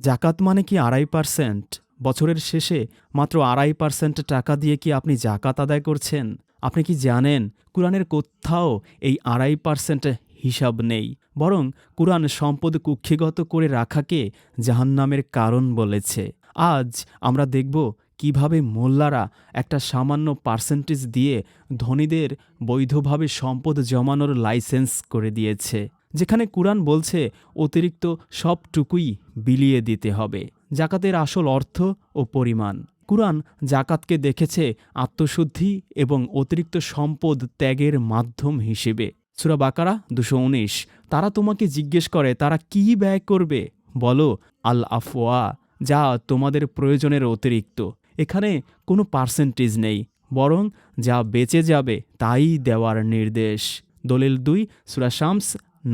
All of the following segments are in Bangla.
জাকাত মানে কি ২.৫%? বছরের শেষে মাত্র ২.৫% টাকা দিয়ে কি আপনি জাকাত আদায় করছেন? আপনি কি জানেন কুরআনের কোত্থাও এই ২.৫% হিসাব নেই। বরং কুরআন সম্পদ কুক্ষিগত করে রাখাকে জাহান্নামের কারণ বলেছে। আজ আমরা দেখব কিভাবে মোল্লারা একটা সামান্য পার্সেন্টেজ দিয়ে ধনীদের বৈধভাবে সম্পদ জমানোর লাইসেন্স করে দিয়েছে। যেখানে কুরআন বলছে অতিরিক্ত সবটুকুই বিলিয়ে দিতে হবে। জাকাতের আসল অর্থ ও পরিমাণ। কুরআন জাকাতকে দেখেছে আত্মশুদ্ধি এবং অতিরিক্ত সম্পদ ত্যাগের মাধ্যম হিসেবে। সূরা বাকারা ২১৯। তারা তোমাকে জিজ্ঞেস করে তারা কি ব্যয় করবে? বলো, আল আফওয়া, যা তোমাদের প্রয়োজনের অতিরিক্ত। এখানে কোনো পার্সেন্টেজ নেই, বরং যা বেঁচে যাবে তাই দেওয়ার নির্দেশ। দলিল ২ সূরা শামস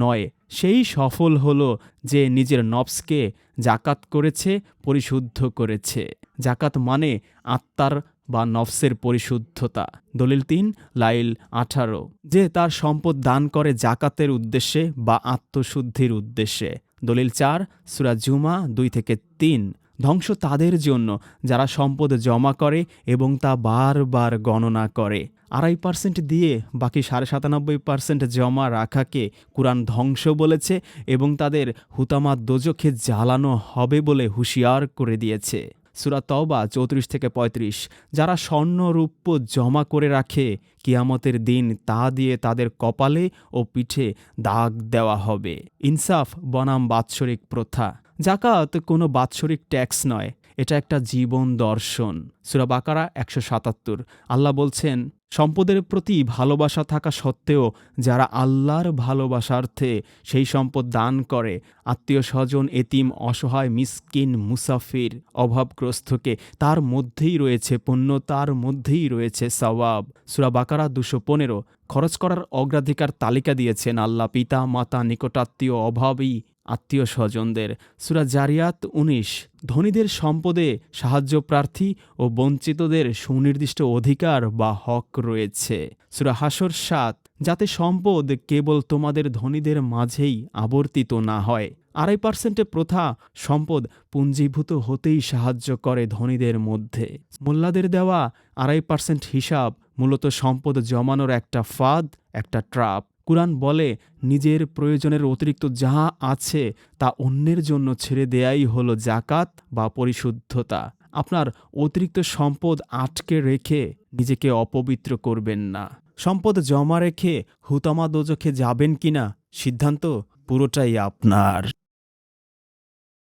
৯। সেই সফল হলো যে নিজের নফসকে জাকাত করেছে, পরিশুদ্ধ করেছে। জাকাত মানে আত্মার বা নফসের পরিশুদ্ধতা। দলিল ৩ লাইল ১৮। যে তার সম্পদ দান করে জাকাতের উদ্দেশ্যে বা আত্মশুদ্ধির উদ্দেশ্যে। দলিল ৪ সূরা জুমা ২-৩। ধ্বংস তাদের জন্য যারা সম্পদ জমা করে এবং তা বারবার গণনা করে। ২.৫% দিয়ে বাকি ৯৭.৫% জমা রাখাকে কুরআন ধ্বংস বলেছে এবং তাদের হুতামা দোজখে জ্বালানো হবে বলে হুঁশিয়ার করে দিয়েছে। সূরা তওবা ৩৪-৩৫। যারা স্বর্ণ রৌপ্য জমা করে রাখে, কিয়ামতের দিন তা দিয়ে তাদের কপালে ও পিঠে দাগ দেওয়া হবে। ইনসাফ বনাম বাৎসরিক প্রথা। জাকাত কোনো বাৎসরিক ট্যাক্স নয়, এটা একটা জীবন দর্শন। সূরা বাকারা ১৭৭। আল্লাহ বলছেন, সম্পদের প্রতি ভালোবাসা থাকা সত্ত্বেও যারা আল্লাহর ভালোবাসার্থে সেই সম্পদ দান করে, আত্মীয় স্বজন, এতিম, অসহায়, মিসকিন, মুসাফির, অভাবগ্রস্তকে, তার মধ্যেই রয়েছে পুণ্য, তার মধ্যেই রয়েছে সওয়াব। সূরা বাকারা ২১৫। খরচ করার অগ্রাধিকার তালিকা দিয়েছেন আল্লাহ পিতা, মাতা, নিকটাত্মীয়, অভাবী আত্মীয় স্বজনদের। সূরা জারিয়াত ১৯। ধনীদের সম্পদে সাহায্য প্রার্থী ও বঞ্চিতদের সুনির্দিষ্ট অধিকার বা হক রয়েছে। সূরা হাসর ৭। যাতে সম্পদ কেবল তোমাদের ধনীদের মাঝেই আবর্তিত না হয়। ২.৫% প্রথা সম্পদ পুঞ্জীভূত হতেই সাহায্য করে ধনীদের মধ্যে। মোল্লাদের দেওয়া ২.৫% হিসাব মূলত সম্পদ জমানোর একটা ফাঁদ, একটা ট্রাপ। কুরআন বলে নিজের প্রয়োজনের অতিরিক্ত যা আছে তা অন্যের জন্য ছেড়ে দেয়াই হলো জাকাত বা পরিশুদ্ধতা। আপনার অতিরিক্ত সম্পদ আটকে রেখে নিজেকে অপবিত্র করবেন না। সম্পদ জমা রেখে হুতামা দোজখে যাবেন কিনা সিদ্ধান্ত পুরোটাই আপনার।